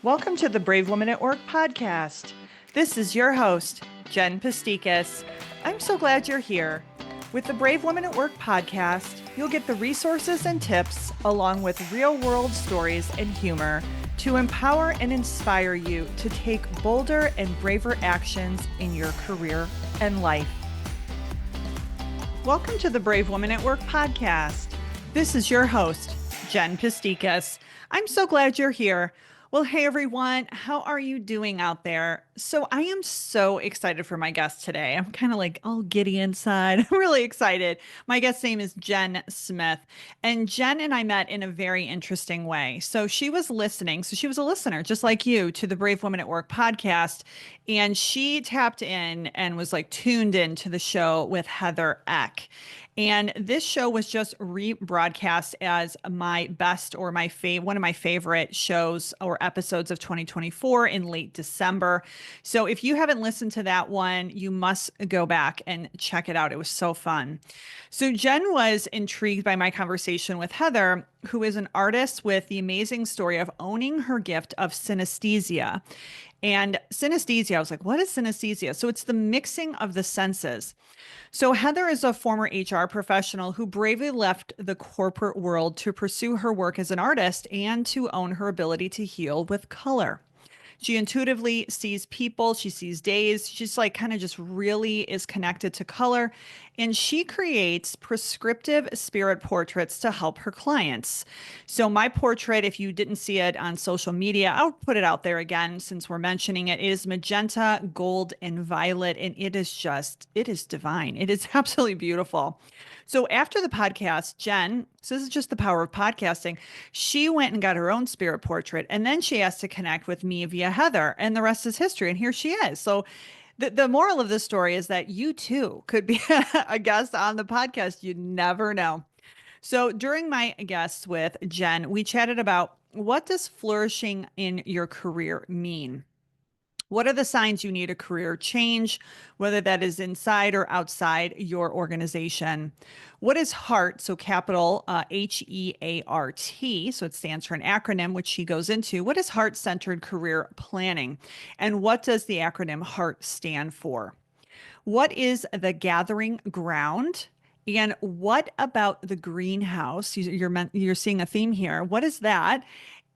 Welcome to the Brave Woman at Work podcast. This is your host, Jenn Smith. I'm so glad you're here. With the Brave Woman at Work podcast, you'll get the resources and tips along with real-world stories and humor to empower and inspire you to take bolder and braver actions in your career and life. Welcome to the Brave Woman at Work podcast. This is your host, Jenn Smith. I'm so glad you're here. Well, hey everyone, how are you doing out there? So I am so excited for my guest today. I'm kind of like all giddy inside. I'm really excited. My guest's name is Jenn Smith, and Jenn and I met in a very interesting way. So she was listening. So she was a listener, just like you, to the Brave Woman at Work podcast. And she tapped in and was like tuned in to the show with Heather Eck. And this show was just rebroadcast as my best or one of my favorite shows or episodes of 2024 in late December. So if you haven't listened to that one, you must go back and check it out. It was so fun. So Jenn was intrigued by my conversation with Heather, who is an artist with the amazing story of owning her gift of synesthesia. And synesthesia, I was like, what is synesthesia? So it's the mixing of the senses. So Heather is a former HR professional who bravely left the corporate world to pursue her work as an artist and to own her ability to heal with color. She intuitively sees people, she sees days, she's like kind of just really is connected to color. And she creates prescriptive spirit portraits to help her clients. So my portrait, if you didn't see it on social media, I'll put it out there again since we're mentioning it. It is magenta, gold, and violet. And it is divine. It is absolutely beautiful. So after the podcast, Jenn, so this is just the power of podcasting, she went and got her own spirit portrait. And then she asked to connect with me via Heather, and the rest is history. And here she is. So the moral of this story is that you too could be a guest on the podcast. You never know. So during my guests with Jenn, we chatted about what does flourishing in your career mean? What are the signs you need a career change, whether that is inside or outside your organization? What is HEART? So capital HEART. So it stands for an acronym, which she goes into. What is heart-centered career planning? And what does the acronym HEART stand for? What is the gathering ground? And what about the greenhouse? You're seeing a theme here. What is that?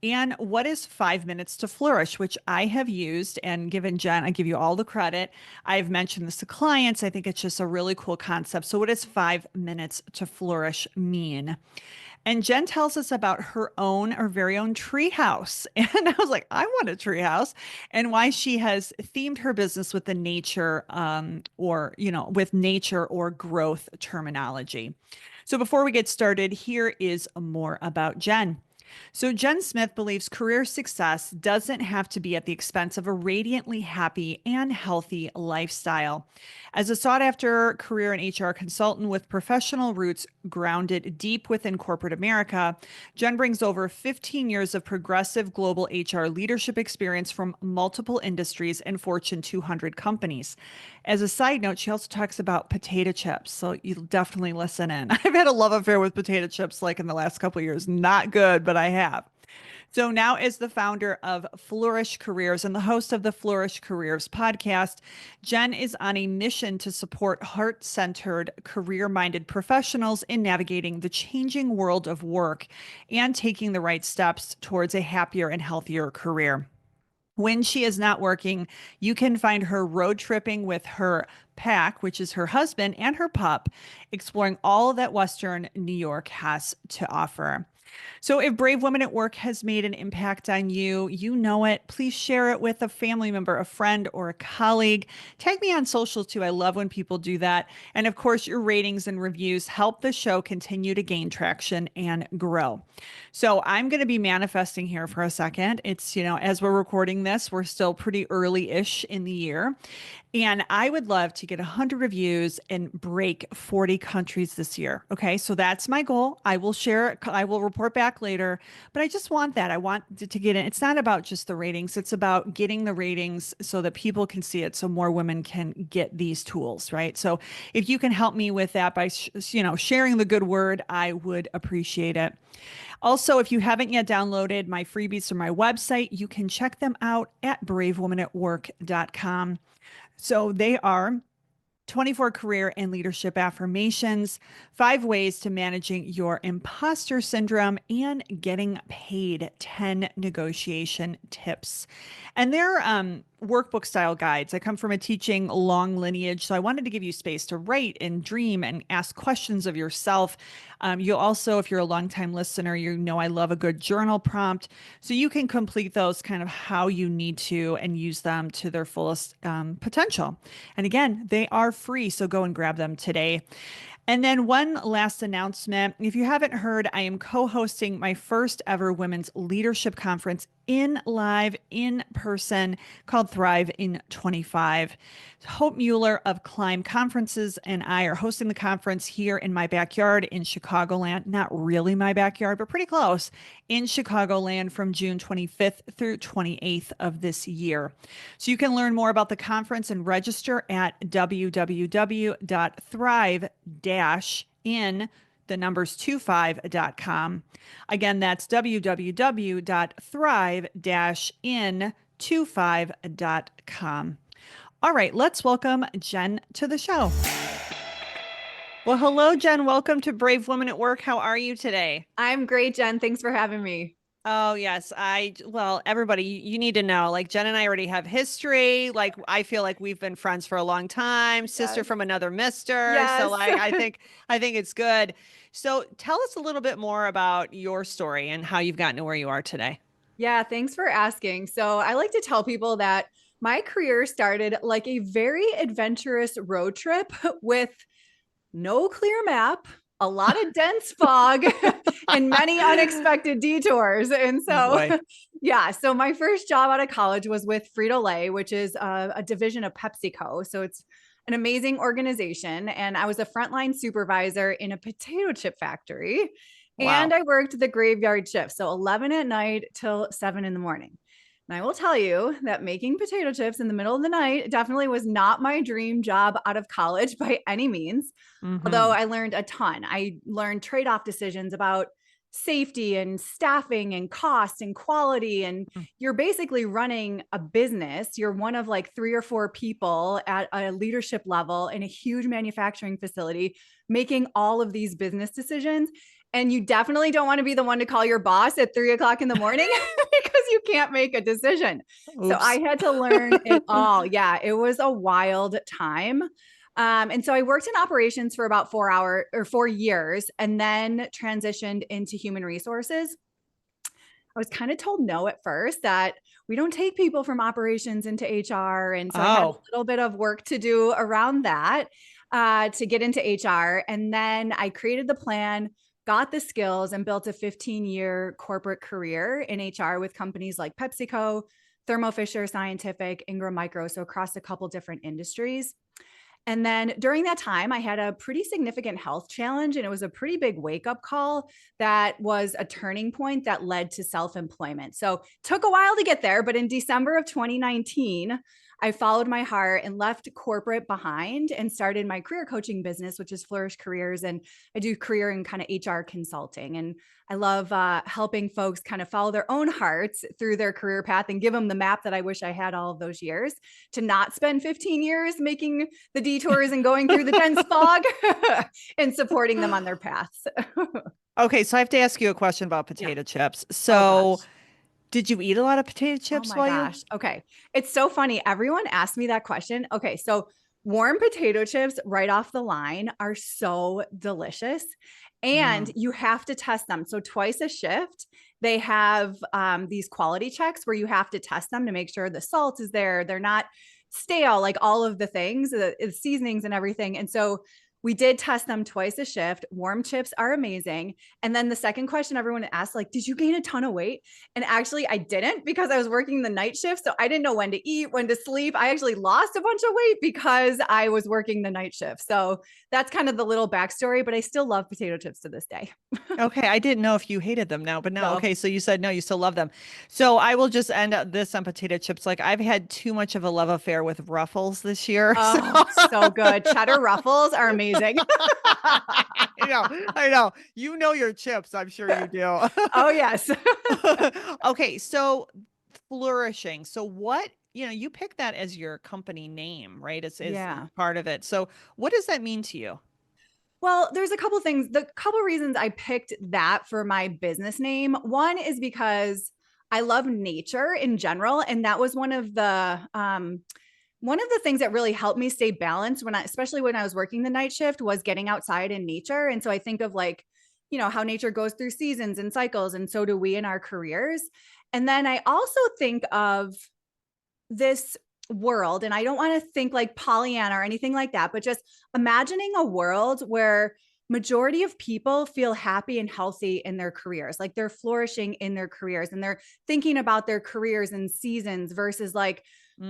And what is 5 minutes to flourish, which I have used and given Jenn, I give you all the credit. I've mentioned this to clients. I think it's just a really cool concept. So what does 5 minutes to flourish mean? And Jenn tells us about her very own tree house. And I was like, I want a tree house, and why she has themed her business with the nature with nature or growth terminology. So before we get started, here is more about Jenn. So Jenn Smith believes career success doesn't have to be at the expense of a radiantly happy and healthy lifestyle. As a sought-after career and HR consultant with professional roots grounded deep within corporate America, Jenn brings over 15 years of progressive global HR leadership experience from multiple industries and Fortune 200 companies. As a side note, she also talks about potato chips, so you'll definitely listen in. I've had a love affair with potato chips like in the last couple of years. Not good, but I have. So now, as the founder of Flourish Careers and the host of the Flourish Careers podcast, Jenn is on a mission to support heart-centered, career-minded professionals in navigating the changing world of work and taking the right steps towards a happier and healthier career. When she is not working, you can find her road tripping with her pack, which is her husband and her pup, exploring all that Western New York has to offer. So if Brave Women at Work has made an impact on you, you know it. Please share it with a family member, a friend, or a colleague. Tag me on social too. I love when people do that. And of course, your ratings and reviews help the show continue to gain traction and grow. So I'm going to be manifesting here for a second. It's, as we're recording this, we're still pretty early-ish in the year. And I would love to get 100 reviews and break 40 countries this year. Okay, so that's my goal. I will share it. I will report back later. But I just want that. I want to get in. It's not about just the ratings. It's about getting the ratings so that people can see it, so more women can get these tools, right? So if you can help me with that by, sharing the good word, I would appreciate it. Also, if you haven't yet downloaded my freebies from my website, you can check them out at bravewomanatwork.com. So they are 24 career and leadership affirmations, 5 ways to managing your imposter syndrome, and getting paid, 10 negotiation tips. And they're workbook style guides. I come from a teaching long lineage, so I wanted to give you space to write and dream and ask questions of yourself. You'll also, if you're a longtime listener, I love a good journal prompt. So you can complete those kind of how you need to and use them to their fullest potential. And again, they are free, so go and grab them today. And then one last announcement. If you haven't heard, I am co-hosting my first ever women's leadership conference live in person called Thrive in 25. Hope Mueller of Climb Conferences and I are hosting the conference here in my backyard in Chicagoland. Not really my backyard, but pretty close, in Chicagoland from June 25th through 28th of this year. So you can learn more about the conference and register at www.thrive-in the numbers 25.com. Again, that's www.thrive-in25.com. All right, let's welcome Jenn to the show. Well, hello, Jenn. Welcome to Brave Women at Work. How are you today? I'm great, Jenn. Thanks for having me. Oh, yes. Everybody, you need to know, like Jenn and I already have history. Like, I feel like we've been friends for a long time, sister from another mister. Yes. So like, I think it's good. So tell us a little bit more about your story and how you've gotten to where you are today. Yeah, thanks for asking. So I like to tell people that my career started like a very adventurous road trip with no clear map, a lot of dense fog, and many unexpected detours. And so, so my first job out of college was with Frito-Lay, which is a division of PepsiCo. So it's an amazing organization. And I was a frontline supervisor in a potato chip factory. Wow. And I worked the graveyard shift. So 11 at night till 7 in the morning. And I will tell you that making potato chips in the middle of the night definitely was not my dream job out of college by any means. Although I learned a ton. I learned trade-off decisions about safety and staffing and cost and quality. And you're basically running a business. You're one of like 3 or 4 people at a leadership level in a huge manufacturing facility, making all of these business decisions. And you definitely don't want to be the one to call your boss at 3 o'clock in the morning because you can't make a decision. Oops. So I had to learn it all. Yeah, it was a wild time. And so I worked in operations for about 4 years and then transitioned into human resources. I was kind of told no at first, that we don't take people from operations into HR. And so I had a little bit of work to do around that to get into HR. And then I created the plan, got the skills, and built a 15-year corporate career in HR with companies like PepsiCo, Thermo Fisher Scientific, Ingram Micro, so across a couple different industries. And then during that time, I had a pretty significant health challenge, and it was a pretty big wake-up call that was a turning point that led to self-employment. So it took a while to get there, but in December of 2019, I followed my heart and left corporate behind and started my career coaching business, which is Flourish Careers. And I do career and kind of HR consulting. And I love helping folks kind of follow their own hearts through their career path and give them the map that I wish I had all of those years, to not spend 15 years making the detours and going through the dense fog and supporting them on their paths. Okay. So I have to ask you a question about potato chips. So did you eat a lot of potato chips? Oh my gosh. Okay. It's so funny. Everyone asked me that question. Okay. So warm potato chips right off the line are so delicious, and you have to test them. So twice a shift, they have these quality checks where you have to test them to make sure the salt is there. They're not stale, like all of the things, the seasonings and everything. And so We did test them twice a shift. Warm chips are amazing. And then the second question everyone asked, like, did you gain a ton of weight? And actually, I didn't because I was working the night shift. So I didn't know when to eat, when to sleep. I actually lost a bunch of weight because I was working the night shift. So that's kind of the little backstory, but I still love potato chips to this day. Okay, I didn't know if you hated them now, but now, No. okay, so you said no, you still love them. So I will just end up this on potato chips. Like I've had too much of a love affair with Ruffles this year. So Oh, so good. Cheddar ruffles are amazing. I know. You know your chips, I'm sure you do. Oh, yes. Okay, so flourishing. So what, you picked that as your company name, right? It's Yeah. part of it. So what does that mean to you? Well, there's a couple things. The couple reasons I picked that for my business name. One is because I love nature in general, and that was one of the things that really helped me stay balanced especially when I was working the night shift, was getting outside in nature. And so I think of like, how nature goes through seasons and cycles, and so do we in our careers. And then I also think of this world, and I don't want to think like Pollyanna or anything like that, but just imagining a world where majority of people feel happy and healthy in their careers, like they're flourishing in their careers and they're thinking about their careers and seasons versus like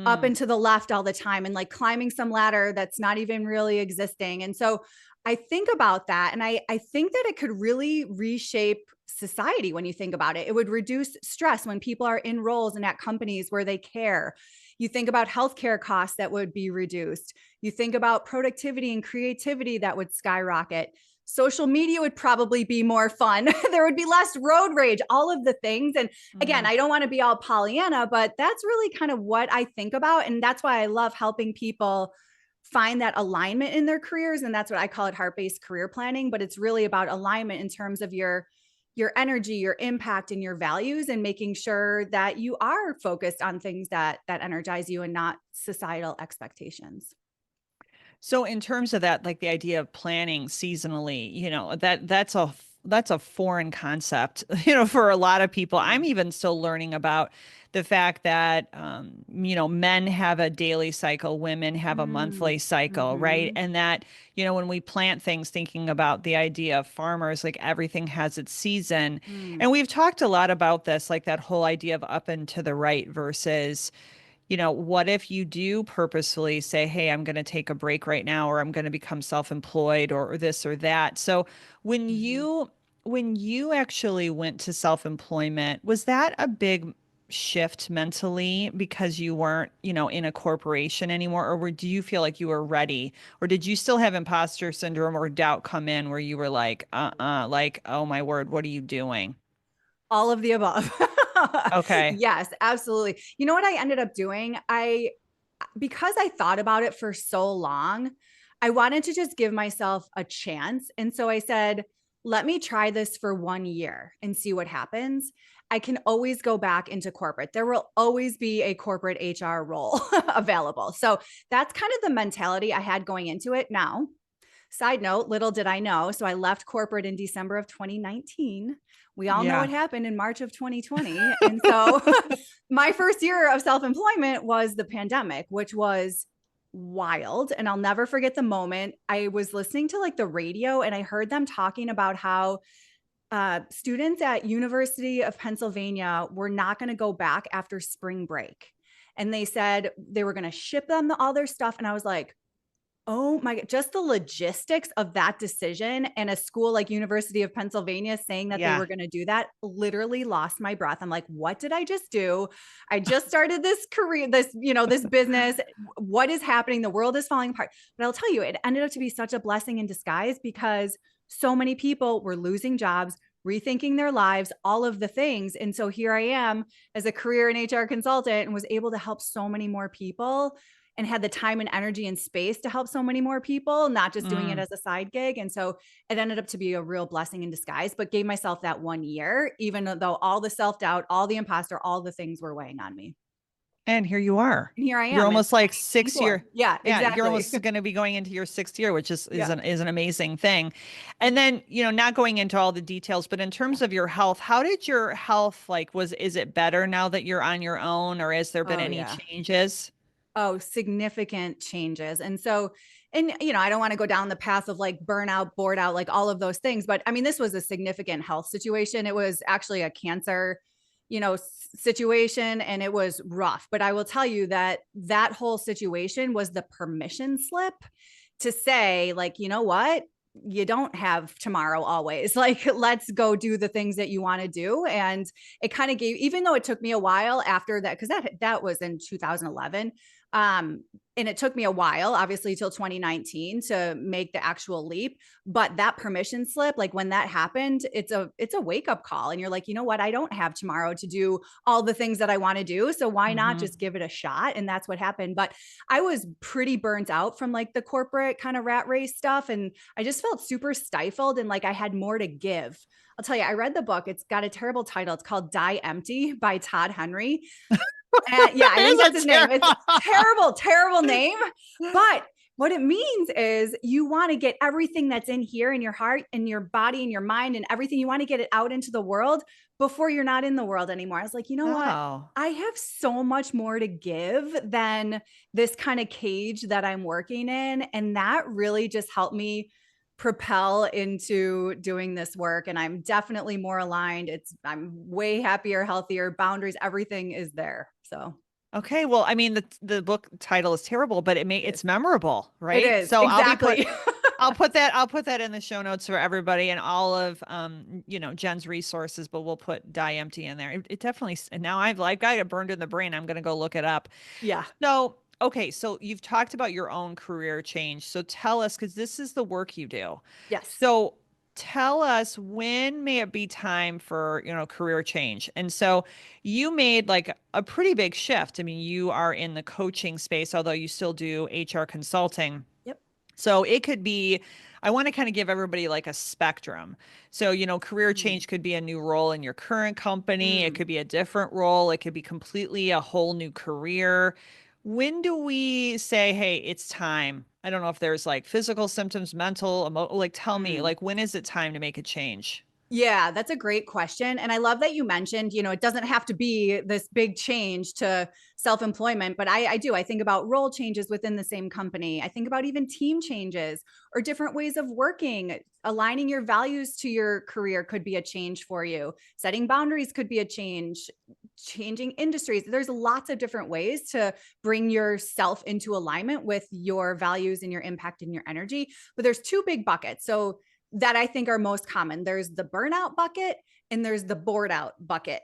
up Mm. and to the left all the time and like climbing some ladder that's not even really existing. And so I think about that, and I think that it could really reshape society when you think about it. It would reduce stress when people are in roles and at companies where they care. You think about healthcare costs that would be reduced. You think about productivity and creativity that would skyrocket. Social media would probably be more fun. There would be less road rage, all of the things. And again, Mm. I don't want to be all Pollyanna, but that's really kind of what I think about. And that's why I love helping people find that alignment in their careers. And that's what I call it, heart-based career planning. But it's really about alignment in terms of your energy, your impact, and your values, and making sure that you are focused on things that energize you and not societal expectations. So in terms of that, like the idea of planning seasonally, that's a foreign concept, for a lot of people. Yeah. I'm even still learning about the fact that, men have a daily cycle, women have a Mm. monthly cycle, right? Mhm. And that, when we plant things, thinking about the idea of farmers, like everything has its season. Mm. And we've talked a lot about this, like that whole idea of up and to the right versus what if you do purposefully say, hey, I'm going to take a break right now, or I'm going to become self-employed or this or that. So when Mhm. you when you actually went to self-employment, was that a big shift mentally because you weren't, in a corporation anymore? Or do you feel like you were ready? Or did you still have imposter syndrome or doubt come in where you were like, like, oh my word, what are you doing? All of the above. Okay. Yes, absolutely. You know what I ended up doing? Because I thought about it for so long, I wanted to just give myself a chance. And so I said, let me try this for 1 year and see what happens. I can always go back into corporate. There will always be a corporate HR role available. So that's kind of the mentality I had going into it. Now, side note, little did I know. So I left corporate in December of 2019. We all know Yeah. what happened in March of 2020. And so my first year of self employment was the pandemic, which was wild. And I'll never forget the moment. I was listening to like the radio and I heard them talking about how students at University of Pennsylvania were not going to go back after spring break. And they said they were going to ship them all their stuff. And I was like, oh my God, just the logistics of that decision, and a school like University of Pennsylvania saying that they Yeah. were going to do that, literally lost my breath. I'm like, what did I just do? I just started this career, this business. What is happening? The world is falling apart. But I'll tell you, it ended up to be such a blessing in disguise because so many people were losing jobs, rethinking their lives, all of the things. And so here I am as a career and HR consultant and was able to help so many more people and had the time and energy and space to help so many more people, not just doing it Mm. as a side gig. And so it ended up to be a real blessing in disguise, but gave myself that 1 year, even though all the self-doubt, all the imposter, all the things were weighing on me. And here you are. And here I You're am in almost like six 2024. year. Yeah, Yeah, you're exactly. almost going to be going into your sixth year, which is is Yeah. an is an amazing thing. And then, not going into all the details, but in terms of your health, how did your health is it better now that you're on your own, or has there been Oh, any yeah. changes? Oh, significant changes. And so and, I don't want to go down the path of like burnout, bored out, like all of those things. But I mean, this was a significant health situation. It was actually a cancer, situation, and it was rough. But I will tell you that that whole situation was the permission slip to say, like, you know what? You don't have tomorrow always. Like, let's go do the things that you want to do. And it kind of gave, even though it took me a while after that, because that was in 2011. And it took me a while, obviously till 2019 to make the actual leap. But that permission slip, like when that happened, it's a wake up call. And you're like, you know what? I don't have tomorrow to do all the things that I want to do. So why not just give it a shot? And that's what happened. But I was pretty burnt out from like the corporate kind of rat race stuff. And I just felt super stifled and like I had more to give. I'll tell you, I read the book. It's got a terrible title. It's called Die Empty by Todd Henry. And yeah, I think that's his name. It's a terrible, terrible name. But what it means is you want to get everything that's in here in your heart and your body and your mind and everything. You want to get it out into the world before you're not in the world anymore. I was like, you know what? I have so much more to give than this kind of cage that I'm working in. And that really just helped me propel into doing this work. And I'm definitely more aligned. I'm way happier, healthier, boundaries, everything is there. So. Okay. Well, I mean, the book title is terrible, but it's memorable, right? It is. So exactly. I'll put that in the show notes for everybody and all of, Jenn's resources, but we'll put Die Empty in there. It definitely, and now I've got it burned in the brain. I'm going to go look it up. Yeah. So, okay. So you've talked about your own career change. So tell us, because this is the work you do. Yes. So tell us, when may it be time for, career change? And so you made like a pretty big shift. I mean, you are in the coaching space, although you still do HR consulting. Yep. So it could be, I want to kind of give everybody like a spectrum. So, career change could be a new role in your current company. It could be a different role. It could be completely a whole new career. When do we say, hey, it's time? I don't know if there's like physical symptoms, mental, like tell me, like, when is it time to make a change? Yeah, that's a great question. And I love that you mentioned, it doesn't have to be this big change to self-employment, but I do. I think about role changes within the same company. I think about even team changes or different ways of working. Aligning your values to your career could be a change for you. Setting boundaries could be a change. Changing industries. There's lots of different ways to bring yourself into alignment with your values and your impact and your energy. But there's two big buckets. So that I think are most common. There's the burnout bucket and there's the bored out bucket.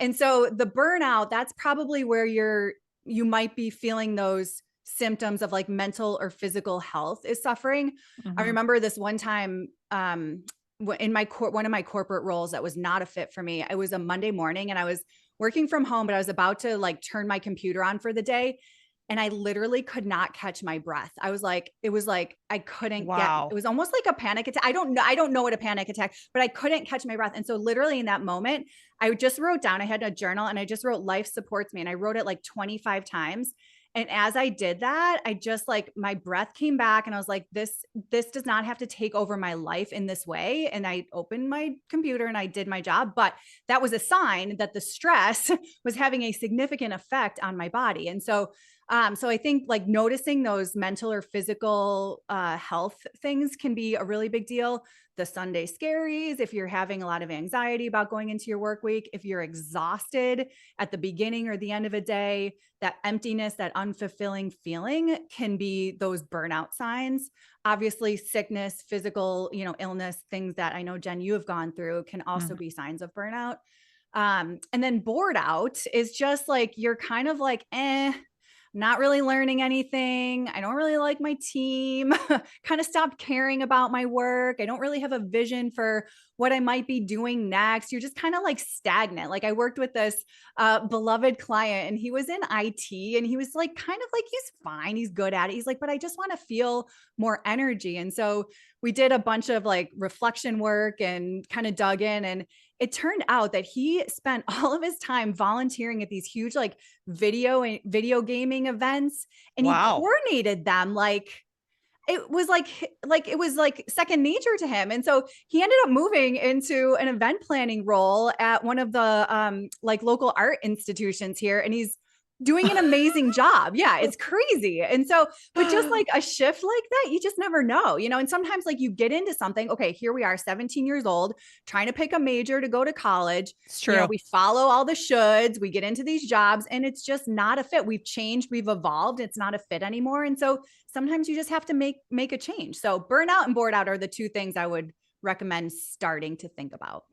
And so the burnout, that's probably where you might be feeling those symptoms of like mental or physical health is suffering. I remember this one time, in one of my corporate roles that was not a fit for me. It was a Monday morning and I was working from home, but I was about to like turn my computer on for the day. And I literally could not catch my breath. It was like, I couldn't it was almost like a panic attack. I don't know what a panic attack, but I couldn't catch my breath. And so literally in that moment, I just wrote down, I had a journal and I just wrote life supports me. And I wrote it like 25 times. And as I did that, I just like, my breath came back and I was like, this does not have to take over my life in this way. And I opened my computer and I did my job, but that was a sign that the stress was having a significant effect on my body. And so I think like noticing those mental or physical health things can be a really big deal. The Sunday scaries, if you're having a lot of anxiety about going into your work week, if you're exhausted at the beginning or the end of a day, that emptiness, that unfulfilling feeling can be those burnout signs. Obviously, sickness, physical, illness, things that I know, Jenn, you have gone through can also be signs of burnout. And then bored out is just like, you're kind of like, not really learning anything. I don't really like my team, kind of stopped caring about my work. I don't really have a vision for what I might be doing next. You're just kind of like stagnant. Like I worked with this beloved client and he was in IT and he was like, kind of like, he's fine. He's good at it. He's like, but I just want to feel more energy. And so we did a bunch of like reflection work and kind of dug in, and it turned out that he spent all of his time volunteering at these huge like video gaming events, and he coordinated them like it was like second nature to him. And so he ended up moving into an event planning role at one of the like local art institutions here, and he's doing an amazing job. Yeah, it's crazy. And so, but just like a shift like that, you just never know, and sometimes like you get into something, okay, here we are 17 years old, trying to pick a major to go to college. It's true. We follow all the shoulds, we get into these jobs and it's just not a fit. We've changed, we've evolved. It's not a fit anymore. And so sometimes you just have to make a change. So burnout and bored out are the two things I would recommend starting to think about.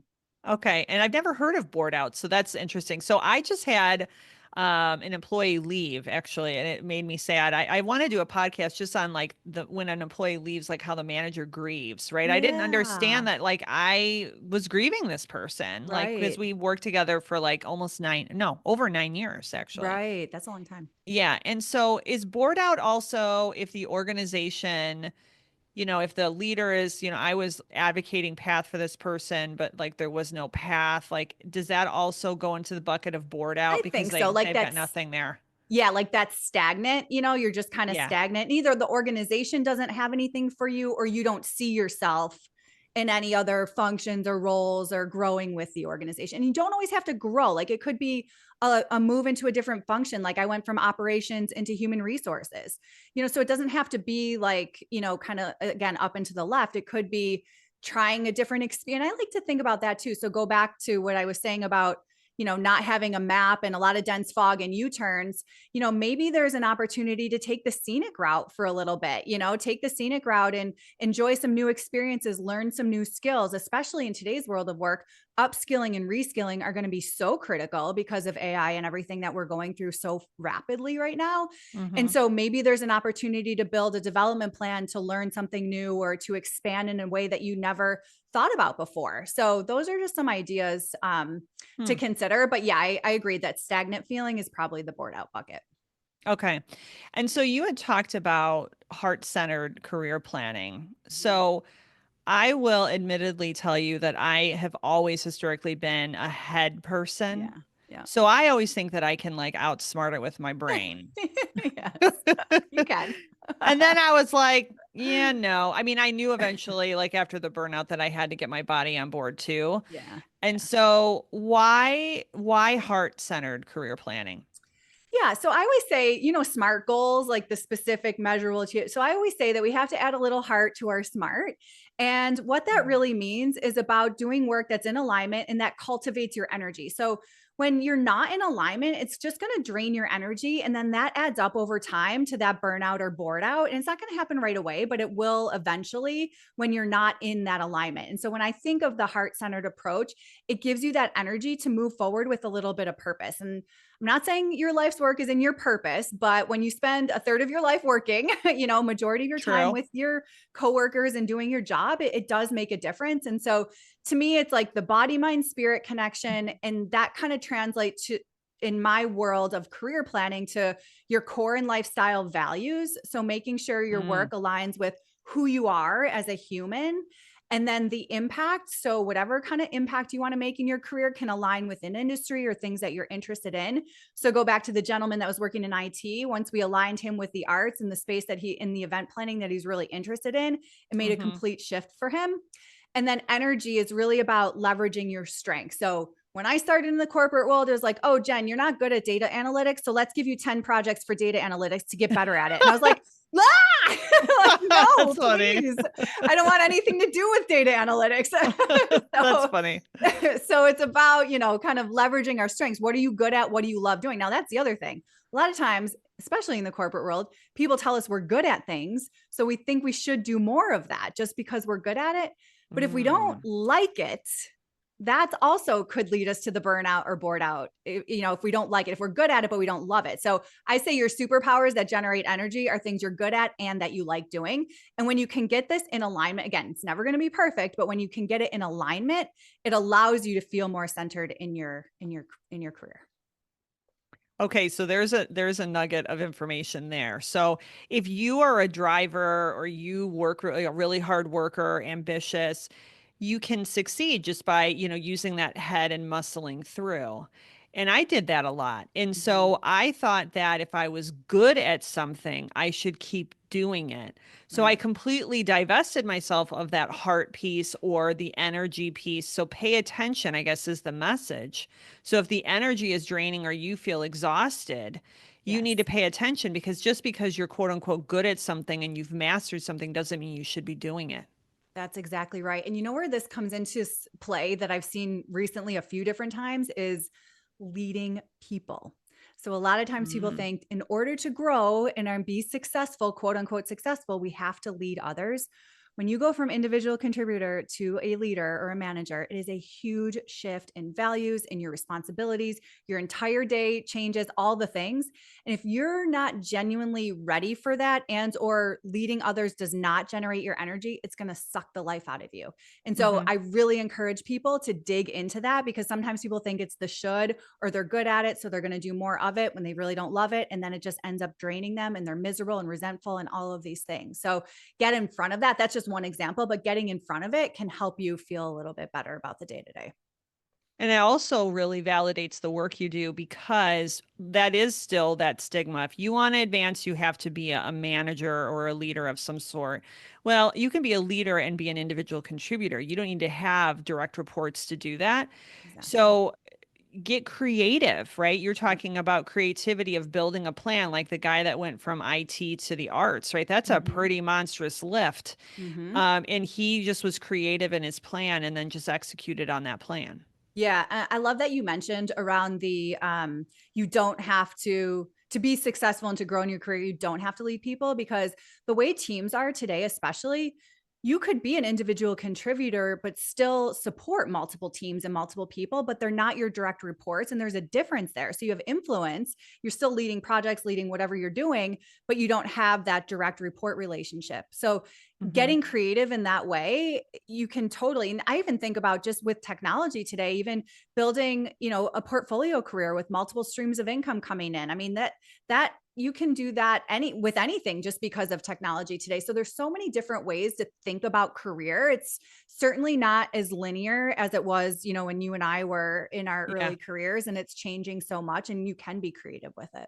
Okay. And I've never heard of board out. So that's interesting. So I just had an employee leave actually, and it made me sad. I want to do a podcast just on like when an employee leaves, like how the manager grieves, right? I didn't Yeah. understand that. Like I was grieving this person, like because Right. we worked together for like over 9 years actually. Right. That's a long time. Yeah. And so is board out also if the organization, if the leader is, I was advocating path for this person, but like there was no path, like does that also go into the bucket of bored out I because think so. Like they've got that's nothing there? Yeah, like that's stagnant. You're just kind of Yeah. stagnant. Either the organization doesn't have anything for you or you don't see yourself in any other functions or roles or growing with the organization. And you don't always have to grow. Like it could be a move into a different function. Like I went from operations into human resources, so it doesn't have to be like, kind of again, up and to the left. It could be trying a different experience. I like to think about that too. So go back to what I was saying about not having a map and a lot of dense fog and U-turns, maybe there's an opportunity to take the scenic route for a little bit, take the scenic route and enjoy some new experiences, learn some new skills, especially in today's world of work. Upskilling and reskilling are going to be so critical because of AI and everything that we're going through so rapidly right now. And Mm-hmm. so maybe there's an opportunity to build a development plan to learn something new or to expand in a way that you never thought about before. So those are just some ideas to Hmm. consider. But yeah, I agree that stagnant feeling is probably the bored out bucket. Okay. And so you had talked about heart-centered career planning. Mhm. So I will admittedly tell you that I have always historically been a head person. Yeah. Yeah. So I always think that I can like outsmart it with my brain. Yes, you can. And then I was like, yeah, no. I mean, I knew eventually, like after the burnout, that I had to get my body on board too. Yeah. And so why heart-centered career planning? Yeah. So I always say, SMART goals, like the specific measurable. So I always say that we have to add a little heart to our SMART. And what that Mm. really means is about doing work that's in alignment and that cultivates your energy. So when you're not in alignment, it's just going to drain your energy. And then that adds up over time to that burnout or bored out. And it's not going to happen right away, but it will eventually when you're not in that alignment. And so when I think of the heart centered approach, it gives you that energy to move forward with a little bit of purpose. And I'm not saying your life's work is in your purpose, but when you spend a third of your life working, majority of your time True. with your coworkers and doing your job, it does make a difference. And so to me, it's like the body, mind, spirit connection. And that kind of translates to, in my world of career planning, to your core and lifestyle values. So making sure your Mm, work aligns with who you are as a human, and then the impact. So, whatever kind of impact you want to make in your career can align within industry or things that you're interested in. So, go back to the gentleman that was working in IT. Once we aligned him with the arts and the space that in the event planning that he's really interested in, it made a hmm. complete shift for him. And then energy is really about leveraging your strengths. So, when I started in the corporate world, it was like, oh, Jenn, you're not good at data analytics. So let's give you 10 projects for data analytics to get better at it. And I was like, ah! Like, no, That's funny. please. I don't want anything to do with data analytics. That's so, funny. so it's about, kind of leveraging our strengths. What are you good at? What do you love doing? Now, that's the other thing. A lot of times, especially in the corporate world, people tell us we're good at things. So we think we should do more of that just because we're good at it. But if we don't Mm. like it, that also could lead us to the burnout or bored out. If we don't like it, if we're good at it, but we don't love it. So I say your superpowers that generate energy are things you're good at and that you like doing. And when you can get this in alignment, again, it's never going to be perfect, but when you can get it in alignment, it allows you to feel more centered in your career. Okay, so there's a nugget of information there. So if you are a driver or you work really a really hard worker, ambitious, you can succeed just by, using that head and muscling through. And I did that a lot. And Mhm. so I thought that if I was good at something, I should keep doing it. So I Right. completely divested myself of that heart piece or the energy piece. So pay attention, I guess, is the message. So if the energy is draining or you feel exhausted, you need to Yes. pay attention, because just because you're quote unquote good at something and you've mastered something doesn't mean you should be doing it. That's exactly right. And you know where this comes into play that I've seen recently a few different times is leading people. So a lot of times people Mm. think in order to grow and be successful, quote unquote successful, we have to lead others. When you go from individual contributor to a leader or a manager, it is a huge shift in values, in your responsibilities. Your entire day changes, all the things. And if you're not genuinely ready for that, and or leading others does not generate your energy, it's going to suck the life out of you. And so Hmm. I really encourage people to dig into that, because sometimes people think it's the should, or they're good at it, so they're going to do more of it when they really don't love it. And then it just ends up draining them and they're miserable and resentful and all of these things. So get in front of that. That's just one example, but getting in front of it can help you feel a little bit better about the day to day. And it also really validates the work you do, because that is still that stigma. If you want to advance, you have to be a manager or a leader of some sort. Well, you can be a leader and be an individual contributor. You don't need to have direct reports to do that. Exactly. So get creative, right? You're Yep. talking about creativity of building a plan, like the guy that went from IT to the arts, right? That's a Mm-hmm. pretty monstrous lift. Mm-hmm. And he just was creative in his plan and then just executed on that plan. Yeah, I love that you mentioned around the you don't have to be successful and to grow in your career, you don't have to lead people, because the way teams are today, especially, you could be an individual contributor but still support multiple teams and multiple people, but they're not your direct reports, and there's a difference there. So you have influence, you're still leading projects, leading whatever you're doing, but you don't have that direct report relationship. So Hmm. getting creative in that way, you can totally, and I even think about just with technology today, even building, a portfolio career with multiple streams of income coming in. I mean, that you can do that with anything just because of technology today. So there's so many different ways to think about career. It's certainly not as linear as it was, when you and I were in our Yeah. early careers, and it's changing so much, and you can be creative with it.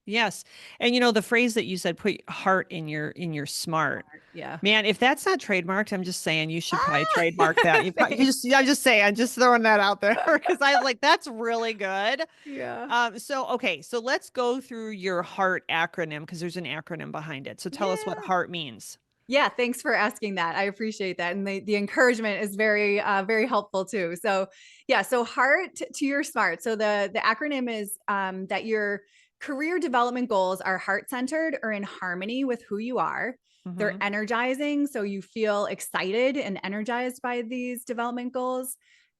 Yes. And the phrase that you said, put heart in your smart. Smart. Yeah. Man, if that's not trademarked, I'm just saying you should probably Ah, trademark that. You thanks. just I'm just saying, I'm just throwing that out there because I like that's really good. Yeah. So okay, so let's go through your heart acronym, because there's an acronym behind it. So tell us what Yeah. heart means. Yeah, thanks for asking that. I appreciate that. And the encouragement is very, very helpful too. So yeah, so heart to your smart. So the acronym is that your career development goals are heart centered or in harmony with who you are. They're Hmm. energizing. So you feel excited and energized by these development goals.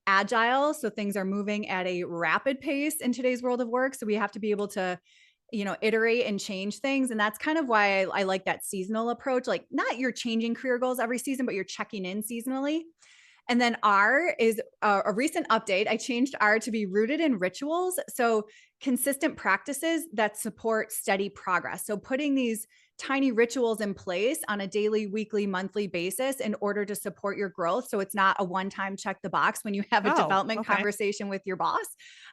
Agile. So things are moving at a rapid pace in today's world of work. So we have to be able to iterate and change things. And that's kind of why I like that seasonal approach. Like, not you're changing career goals every season, but you're checking in seasonally. And then R is a recent update. I changed R to be rooted in rituals. So consistent practices that support steady progress. So putting these tiny rituals in place on a daily, weekly, monthly basis in order to support your growth. So it's not a one-time check the box when you have a Oh, development okay. conversation with your boss.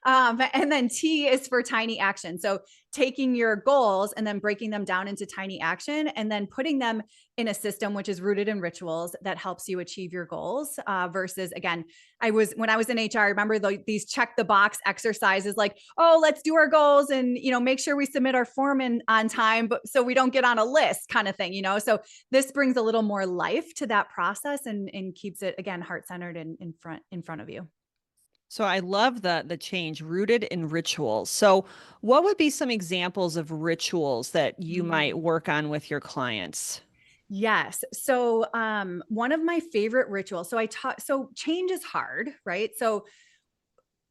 And then T is for tiny action. So taking your goals and then breaking them down into tiny action and then putting them in a system which is rooted in rituals that helps you achieve your goals versus, again, when I was in HR, I remember these check the box exercises, like, oh, let's do our goals and make sure we submit our form on time, but so we don't get on a list kind of thing. So this brings a little more life to that process and keeps it, again, heart centered and in front of you. So I love the change, rooted in rituals. So what would be some examples of rituals that you might Mm. work on with your clients? Yes. So, one of my favorite rituals. So change is hard, right? So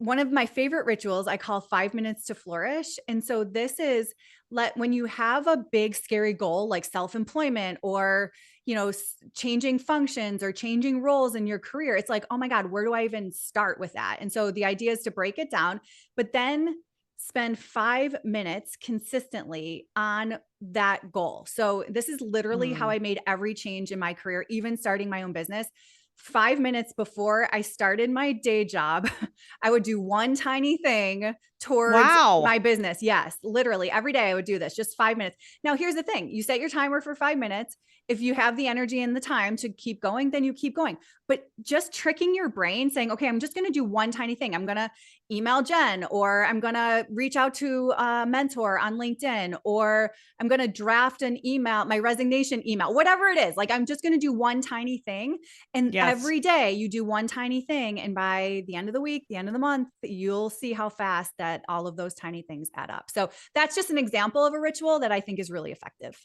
one of my favorite rituals I call 5 minutes to flourish. And so this is when you have a big scary goal like self-employment or, changing functions or changing roles in your career, it's like, oh my God, where do I even start with that? And so the idea is to break it down, but then spend 5 minutes consistently on that goal. So this is literally how Hmm. I made every change in my career, even starting my own business. 5 minutes before I started my day job, I would do one tiny thing towards Wow. my business. Yes, literally every day I would do this, just 5 minutes. Now, here's the thing. You set your timer for 5 minutes. If you have the energy and the time to keep going, then you keep going. But just tricking your brain saying, okay, I'm just going to do one tiny thing. I'm going to email Jenn, or I'm going to reach out to a mentor on LinkedIn, or I'm going to draft an email, my resignation email, whatever it is. Like, I'm just going to do one tiny thing. And Yes. every day you do one tiny thing. And by the end of the week, the end of the month, you'll see how fast that all of those tiny things add up. So that's just an example of a ritual that I think is really effective.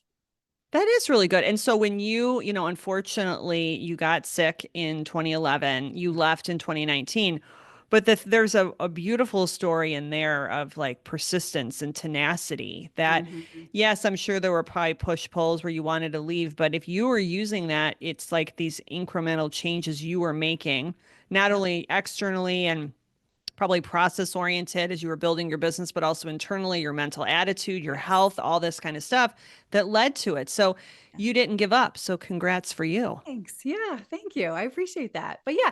That is really good. And so when unfortunately, you got sick in 2011, you left in 2019, but there's a beautiful story in there of like persistence and tenacity that, Mm-hmm. yes, I'm sure there were probably push pulls where you wanted to leave, but if you were using that, it's like these incremental changes you were making, not Yep. only externally and probably process oriented as you were building your business, but also internally, your mental attitude, your Yes. health, all this kind of stuff that led to it. So you didn't give up. So congrats for you. Thanks. Yeah, thank you. I appreciate that. But yeah,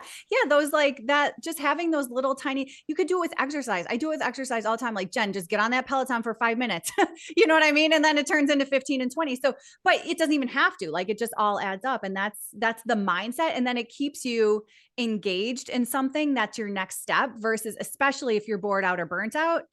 those like that, just having those little tiny, you could do it with exercise. I do it with exercise all the time. Like, Jenn, just get on that Peloton for 5 minutes. You know what I mean? And then it turns into 15 and 20. So, but it doesn't even have to. Like, it just all adds up. And that's the mindset. And then it keeps you engaged in something that's your next step, versus especially if you're bored out or burnt out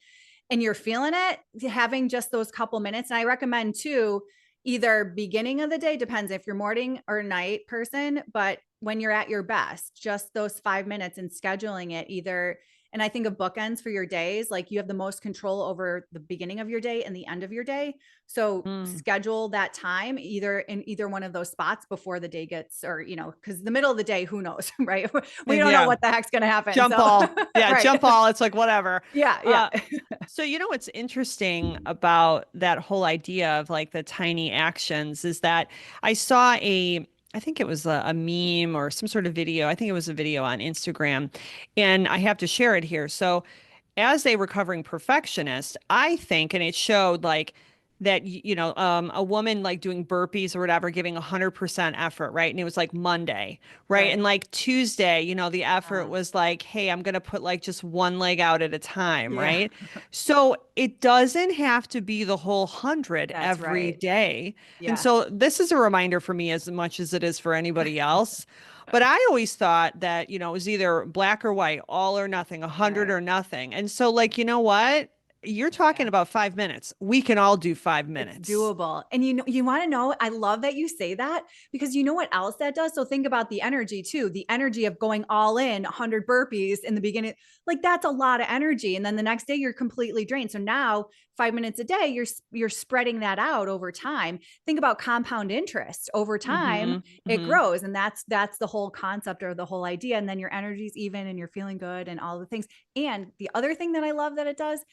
and you're feeling it, having just those couple minutes. And I recommend too, either beginning of the day, depends if you're morning or night person, but when you're at your best, just those 5 minutes and scheduling it either. And I think of bookends for your days, like you have the most control over the beginning of your day and the end of your day. So Mm. schedule that time either in either one of those spots before the day gets, or, because the middle of the day, who knows, right? We don't know Yeah. what the heck's going to happen. Jump So, all. Yeah. right. Jump all. It's like, whatever. Yeah. Yeah. Uh, so, what's interesting about that whole idea of like the tiny actions is that I saw I think it was a meme or some sort of video. I think it was a video on Instagram, and I have to share it here. So, as a recovering perfectionist, I think, and it showed like that, a woman like doing burpees or whatever, giving 100% effort, right? And it was like Monday, right? Right. And like Tuesday, the effort Uh, was like, hey, I'm going to put like just one leg out at a time, yeah, right? So it doesn't have to be the whole 100 that's every right. day. And Yeah. so this is a reminder for me as much as it is for anybody else. But I always thought that, it was either black or white, all or nothing, 100 Right. or nothing. And so, like, you know what? You're talking Yeah. about 5 minutes. We can all do five It's minutes. doable. And you want to know, I love that you say that, because you know what else that does? So think about the energy too, the energy of going all in 100 burpees in the beginning. Like, that's a lot of energy. And then the next day you're completely drained. So now 5 minutes a day, you're spreading that out over time. Think about compound interest over time. Mm-hmm. It Mm-hmm. grows. And that's the whole concept or the whole idea. And then your energy's even and you're feeling good and all the things. And the other thing that I love that it does,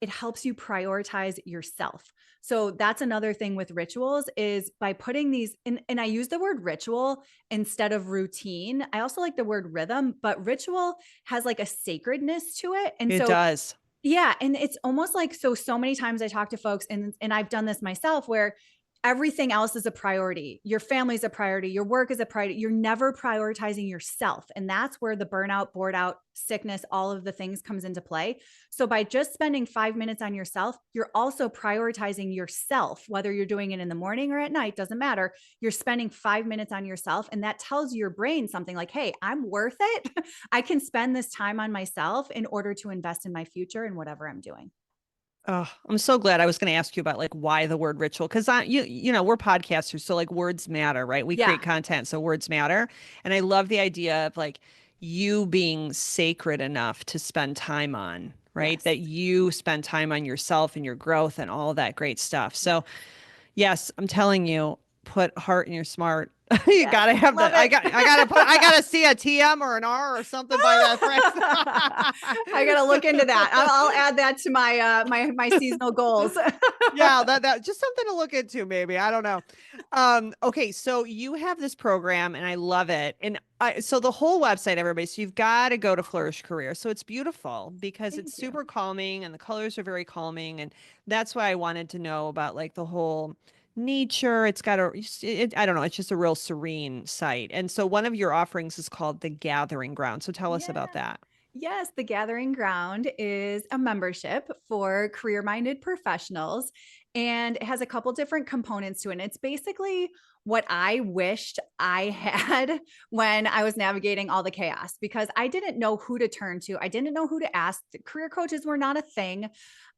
it helps you prioritize yourself. So that's another thing with rituals, is by putting these in, and I use the word ritual instead of routine. I also like the word rhythm, but ritual has like a sacredness to it. And It so, does. yeah, and it's almost like, so many times I talk to folks, and I've done this myself, where everything else is a priority. Your family's a priority, your work is a priority. You're never prioritizing yourself. And that's where the burnout, bored out, sickness, all of the things comes into play. So by just spending 5 minutes on yourself, you're also prioritizing yourself, whether you're doing it in the morning or at night, doesn't matter. You're spending 5 minutes on yourself. And that tells your brain something like, hey, I'm worth it. I can spend this time on myself in order to invest in my future and whatever I'm doing. Oh, I'm so glad. I was going to ask you about like why the word ritual, because we're podcasters, so like words matter, right? We Yeah. create content, so words matter. And I love the idea of like you being sacred enough to spend time on, right? Yes. That you spend time on yourself and your growth and all that great stuff. Yeah. So yes, I'm telling you, put heart in your smart. You Yes. gotta have Love that. it. I gotta see a TM or an R or something by that I phrase. gotta look into that. I'll add that to my seasonal goals. Yeah, that just something to look into, maybe. I don't know. Okay, so you have this program and I love it. And so the whole website, everybody, so you've got to go to Flourish Career. So it's beautiful because it's Thank you. super calming and the colors are very calming. And that's why I wanted to know about like the whole nature. I don't know, it's just a real serene site. And so one of your offerings is called the Gathering Ground. So tell us about Yeah. that. Yes, the Gathering Ground is a membership for career-minded professionals, and it has a couple different components to it. And it's basically what I wished I had when I was navigating all the chaos because I didn't know who to turn to. I didn't know who to ask. Career coaches were not a thing.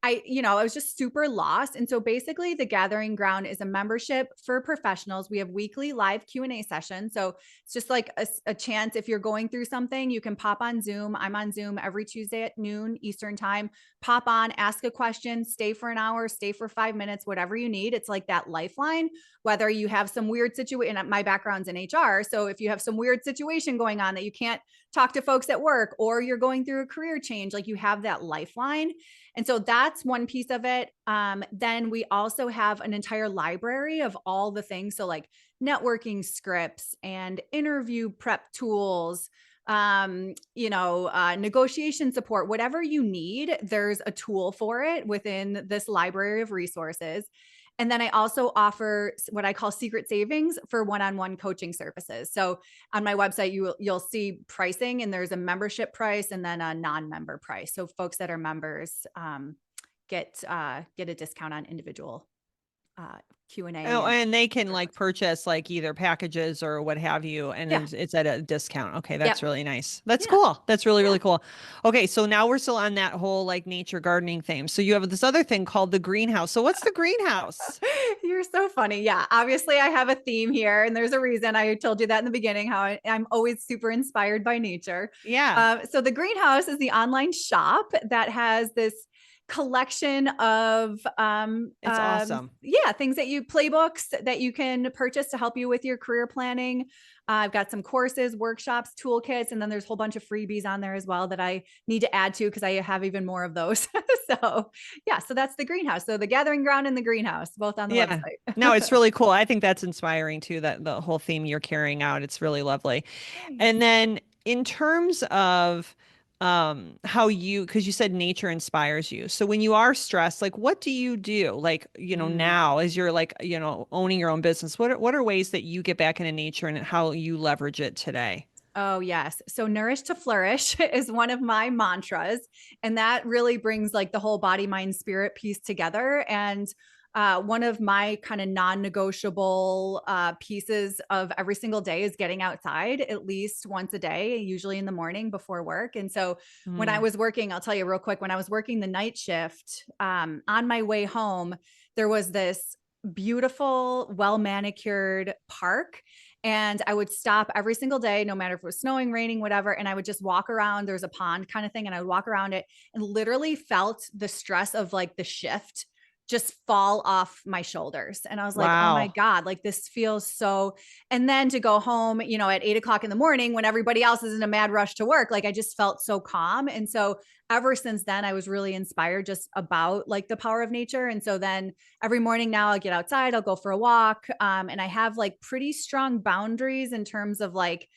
I was just super lost. And so basically the Gathering Ground is a membership for professionals. We have weekly live Q&A sessions. So it's just like a chance if you're going through something, you can pop on Zoom. I'm on Zoom every Tuesday at noon Eastern time. Pop on, ask a question, stay for an hour, stay for 5 minutes, whatever you need. It's like that lifeline, whether you have some weird situation. My background's in HR. So if you have some weird situation going on that you can't talk to folks at work or you're going through a career change, like you have that lifeline. And so that's one piece of it. Then we also have an entire library of all the things. So like networking scripts and interview prep tools, negotiation support, whatever you need, there's a tool for it within this library of resources. And then I also offer what I call secret savings for one-on-one coaching services. So on my website, you'll see pricing, and there's a membership price and then a non-member price. So folks that are members get a discount on individual Q&A. Oh, and they can like purchase like either packages or what have you, and Yeah. it's at a discount. Okay, that's Yep. really nice. That's Yeah. cool. That's really, Yeah. really cool. Okay, so now we're still on that whole like nature gardening theme. So you have this other thing called the greenhouse. So what's the greenhouse? You're so funny. Yeah. Obviously, I have a theme here, and there's a reason I told you that in the beginning, how I'm always super inspired by nature. Yeah, So, the greenhouse is the online shop that has this collection of it's awesome. things that playbooks that you can purchase to help you with your career planning. I've got some courses, workshops, toolkits, and then there's a whole bunch of freebies on there as well that I need to add to because I have even more of those. So yeah, so that's the greenhouse. So the Gathering Ground and the greenhouse, both on the Yeah. No, website. it's really cool. I think that's inspiring too, that the whole theme you're carrying out. It's really lovely. Thanks. And then in terms of how you, because you said nature inspires you. So when you are stressed, like what do you do? Like, Mm. now as you're like, owning your own business, what are ways that you get back into nature and how you leverage it today? Oh, yes. So nourish to flourish is one of my mantras. And that really brings like the whole body, mind, spirit piece together. And one of my kind of non-negotiable pieces of every single day is getting outside at least once a day, usually in the morning before work. And so when I Mm. was working, I'll tell you real quick, when I was working the night shift, on my way home, there was this beautiful, well manicured park, and I would stop every single day, no matter if it was snowing, raining, whatever. And I would just walk around. There's a pond kind of thing. And I would walk around it and literally felt the stress of like the shift just fall off my shoulders. And I was like, oh my Wow. God, like this feels so. And then to go home, at 8 o'clock in the morning when everybody else is in a mad rush to work, like I just felt so calm. And so ever since then, I was really inspired just about like the power of nature. And so then every morning now I'll get outside, I'll go for a walk. And I have like pretty strong boundaries in terms of like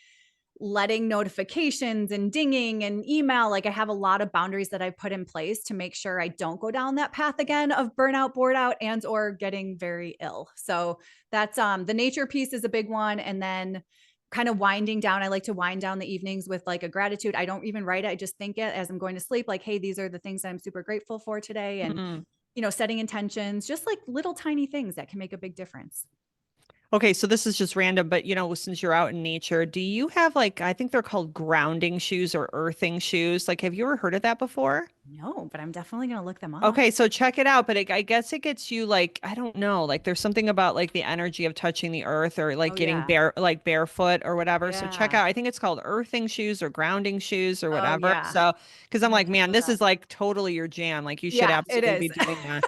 letting notifications and dinging and email. Like I have a lot of boundaries that I've put in place to make sure I don't go down that path again of burnout, bored out, and or getting very ill. So that's the nature piece is a big one. And then kind of winding down. I like to wind down the evenings with like a gratitude. I don't even write it. I just think it as I'm going to sleep. Like, hey, these are the things that I'm super grateful for today. And Mm. setting intentions, just like little tiny things that can make a big difference. Okay, so this is just random, but since you're out in nature, do you have like, I think they're called grounding shoes or earthing shoes? Like, have you ever heard of that before? No, but I'm definitely going to look them up. Okay, so check it out, but I guess it gets you like, I don't know, like there's something about like the energy of touching the earth or like Oh, getting yeah. barefoot or whatever. So check Yeah. out, I think it's called earthing shoes or grounding shoes or Oh, whatever. yeah. So, because I'm I'm going like, to take a man, look this up. is like totally your jam. Like you should Yeah, it absolutely be is. doing that.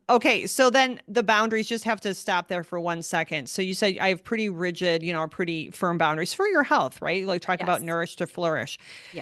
Okay, so then the boundaries just have to stop there for 1 second. So you said I have pretty rigid, or pretty firm boundaries for your health, right? Like talk about Yes. nourish to flourish.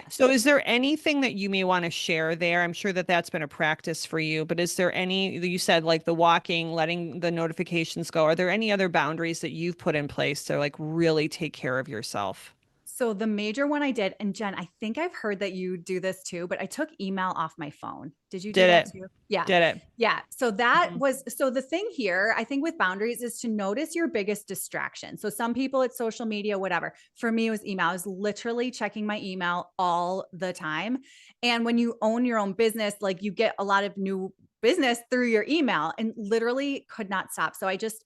So Yes. is there anything that you may want to share there? I'm sure that that's been a practice for you, but is there any, you said like the walking, letting the notifications go. Are there any other boundaries that you've put in place to like really take care of yourself? So the major one I did, and Jenn, I think I've heard that you do this too, but I took email off my phone. Did you do Did that it. too? Yeah. Did it. Yeah. So that Mhm. was, so the thing here, I think with boundaries is to notice your biggest distraction. So some people it's social media, whatever. For me, it was email. I was literally checking my email all the time. And when you own your own business, like you get a lot of new business through your email and literally could not stop. So I just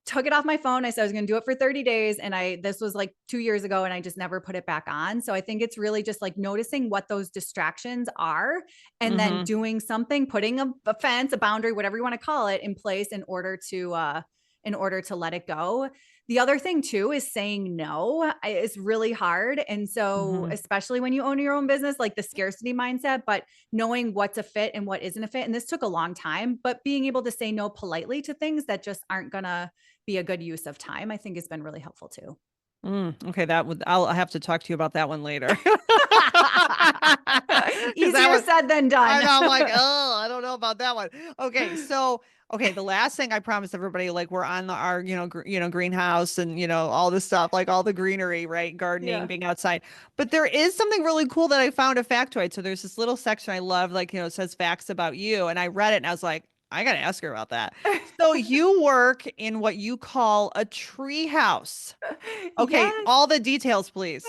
took it off my phone. I said I was going to do it for 30 days. And this was like 2 years ago and I just never put it back on. So I think it's really just like noticing what those distractions are and then Mhm. doing something, putting a fence, a boundary, whatever you want to call it in place in order to let it go. The other thing too is saying no is really hard. And so, Mhm. especially when you own your own business, like the scarcity mindset, but knowing what's a fit and what isn't a fit. And this took a long time, but being able to say no politely to things that just aren't going to be a good use of time, I think has been really helpful too. Okay, I'll have to talk to you about that one later. Because that Easier one, said than done. I'm like, oh, I don't know about that one. Okay, so okay, the last thing I promised everybody, like we're on our, greenhouse and all this stuff, like all the greenery, right? Gardening, Yeah. being outside. But there is something really cool that I found a factoid. So there's this little section I love, like it says facts about you, and I read it and I was like, I gotta ask her about that. So you work in what you call a tree house. Okay, Yes. all the details, please.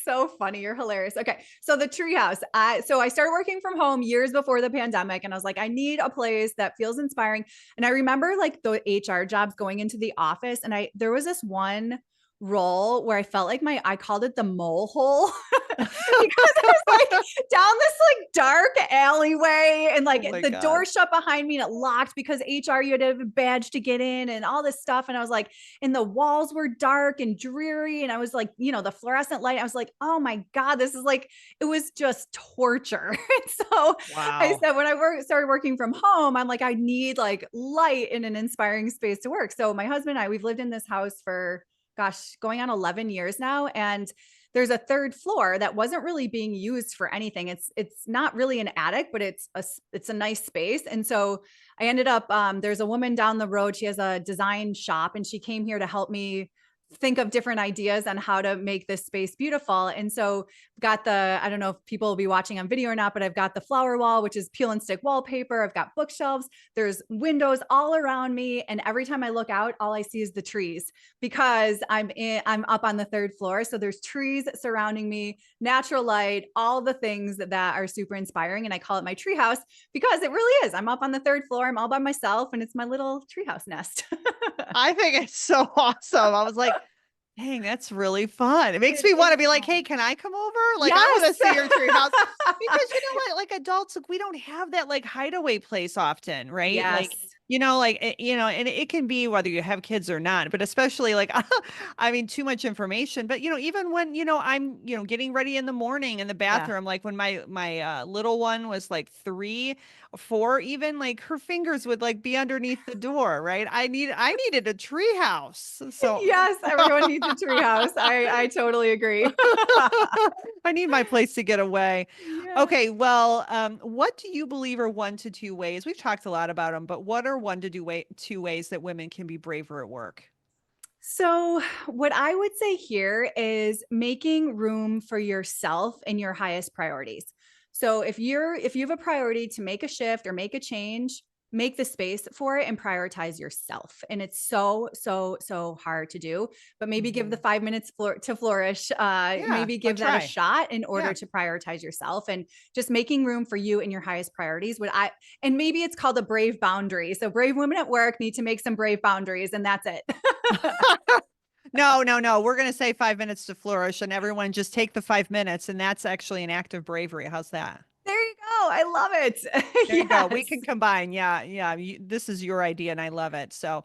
So funny. You're hilarious. Okay. So the treehouse. I started working from home years before the pandemic and I was like, I need a place that feels inspiring. And I remember like the HR jobs going into the office and there was this one role where I felt like I called it the mole hole because I was like down this like dark alleyway and Oh like my the door God. shut behind me and it locked because HR, you had to have a badge to get in and all this stuff. And I was like, and the walls were dark and dreary. And I was like, the fluorescent light, I was like, oh my God, this is like, it was just torture. And so I Wow. said, when started working from home, I'm like, I need like light in an inspiring space to work. So my husband and I, we've lived in this house for, gosh, going on 11 years now. And there's a third floor that wasn't really being used for anything. It's not really an attic, but it's a nice space. And so I ended up there's a woman down the road. She has a design shop and she came here to help me think of different ideas on how to make this space beautiful. And so got I don't know if people will be watching on video or not, but I've got the flower wall, which is peel and stick wallpaper. I've got bookshelves. There's windows all around me. And every time I look out, all I see is the trees because I'm up on the third floor. So there's trees surrounding me, natural light, all the things that are super inspiring. And I call it my treehouse because it really is. I'm up on the third floor. I'm all by myself and it's my little treehouse nest. I think it's so awesome. I was like, dang, that's really fun. It makes It me want is to be like, fun. hey, can I come over? Like, I want Yes. to see your tree house. Because you know what? Like adults, like we don't have that like hideaway place often, right? Yes. Like, and it can be whether you have kids or not, but especially like, I mean, too much information. But even when I'm getting ready in the morning in the Yeah. bathroom, like when my little one was like 3, 4, even like her fingers would like be underneath the door, right? I needed a tree house, so. Yes. Everyone needs a treehouse. I totally agree. I need my place to get away. Yeah. Okay, well, what do you believe are 1 to 2 ways? We've talked a lot about them, but what are 1 to 2 ways that women can be braver at work? So, what I would say here is making room for yourself and your highest priorities. So, if you have a priority to make a shift or make a change, make the space for it and prioritize yourself. And it's so hard to do, but maybe give the Mhm. 5 minutes to flourish. Yeah, Maybe I'll give that a try. shot in order Yeah. to prioritize yourself and just making room for you and your highest priorities. And maybe it's called a brave boundary. So, brave women at work need to make some brave boundaries, and that's it. No, no, no. We're going to say 5 minutes to flourish, and everyone just take the 5 minutes, and that's actually an act of bravery. How's that? There you go. I love it. There you go. We Yes. can combine. Yeah, yeah. This is your idea, and I love it. So,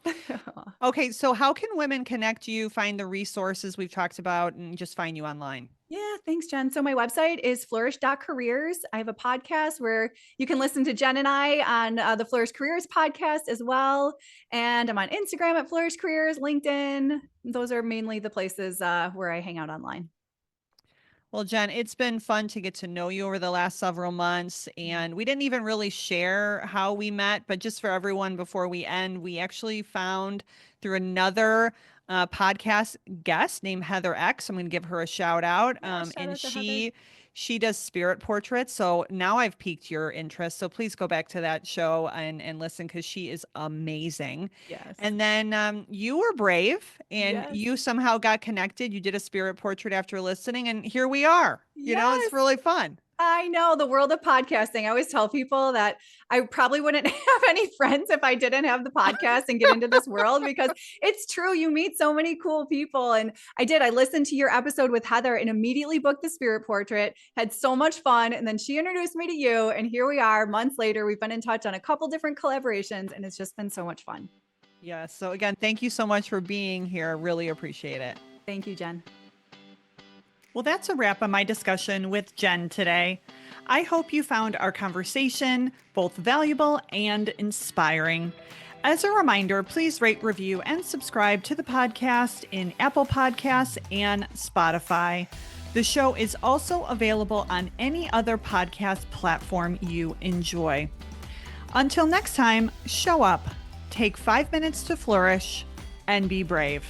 okay. So, how can women connect you, find the resources we've talked about, and just find you online? Yeah, thanks, Jenn. So my website is flourish.careers. I have a podcast where you can listen to Jenn and I on the Flourish Careers podcast as well. And I'm on Instagram at Flourish Careers, LinkedIn. Those are mainly the places where I hang out online. Well, Jen, it's been fun to get to know you over the last several months. And we didn't even really share how we met, but just for everyone before we end, we actually found through another podcast guest named Heather Eck. So I'm going to give her a shout out. Yeah, shout And out to Heather. she does spirit portraits. So now I've piqued your interest. So please go back to that show and listen because she is amazing. Yes. And then you were brave and Yes. you somehow got connected. You did a spirit portrait after listening, and here we are. You know, it's Yes. really fun. I know, the world of podcasting. I always tell people that I probably wouldn't have any friends if I didn't have the podcast and get into this world, because it's true. You meet so many cool people. And I listened to your episode with Heather and immediately booked the spirit portrait, had so much fun. And then she introduced me to you. And here we are months later. We've been in touch on a couple different collaborations, and it's just been so much fun. Yeah. So again, thank you so much for being here. Really appreciate it. Thank you, Jenn. Well, that's a wrap on my discussion with Jenn today. I hope you found our conversation both valuable and inspiring. As a reminder, please rate, review, and subscribe to the podcast in Apple Podcasts and Spotify. The show is also available on any other podcast platform you enjoy. Until next time, show up, take 5 minutes to flourish, and be brave.